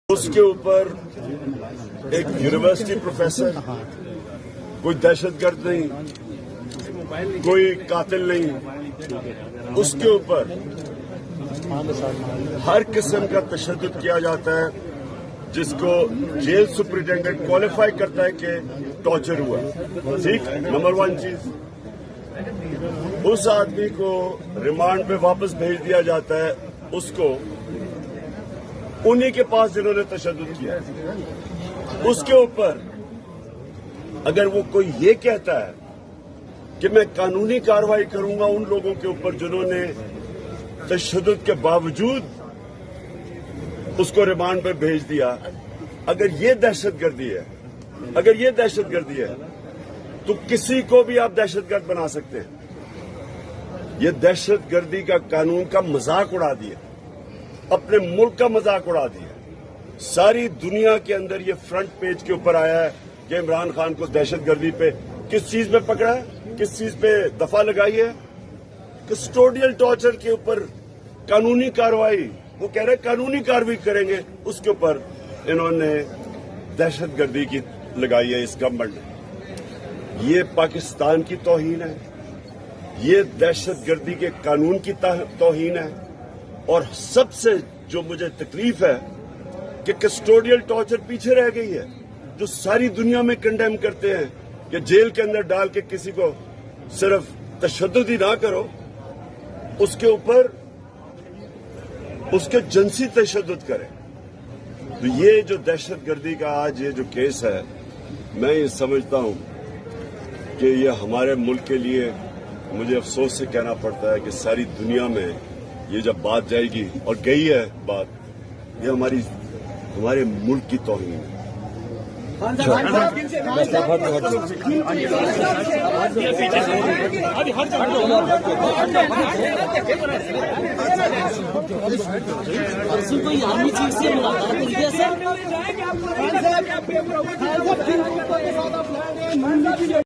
उसके ऊपर एक यूनिवर्सिटी प्रोफेसर, कोई दहशतगर्द नहीं, कोई कातिल नहीं, उसके ऊपर हर किस्म का तशद्दुद किया जाता है, जिसको जेल सुपरिटेंडेंट क्वालिफाई करता है कि टॉर्चर हुआ। ठीक, नंबर 1 चीज, उस आदमी को रिमांड पे वापस भेज दिया जाता है, उसको उन्हीं के पास जिन्होंने तशद्दुद किया है। उसके ऊपर अगर वो कोई ये कहता है कि मैं कानूनी कार्रवाई करूंगा उन लोगों के ऊपर जिन्होंने तशद्दुद के बावजूद उसको रिमांड पर भेज दिया, अगर ये दहशतगर्दी है, तो किसी को भी आप दहशतगर्द बना सकते हैं। ये दहशतगर्दी का कानून का मजाक उड़ा दिया, अपने मुल्क का मजाक उड़ा दिया। सारी दुनिया के अंदर ये फ्रंट पेज के ऊपर आया है कि इमरान खान को दहशतगर्दी पे किस चीज पे पकड़ा है, किस चीज पे दफा लगाई है, कस्टोडियल टॉर्चर के ऊपर कानूनी कार्रवाई। वो कह रहे कानूनी कार्रवाई करेंगे, उसके ऊपर इन्होंने दहशतगर्दी की लगाई है इस गवर्नमेंट ने। ये पाकिस्तान की तौहीन है, ये दहशतगर्दी के कानून की तौहीन है। और सबसे जो मुझे तकलीफ है कि कस्टोडियल टॉर्चर पीछे रह गई है, जो सारी दुनिया में कंडेम करते हैं कि जेल के अंदर डाल के किसी को सिर्फ तशद्दुद ही ना करो, उसके ऊपर उसके जिनसी तशद्दुद करें। तो ये जो दहशतगर्दी का आज ये जो केस है, मैं ये समझता हूं कि ये हमारे मुल्क के लिए मुझे अफसोस से कहना पड़ता है कि सारी दुनिया में ये जब बात जाएगी, और गई है बात, ये हमारे मुल्क की तौहीन है। कोई आर्मी चीफ से मुलाकात हुई है सर?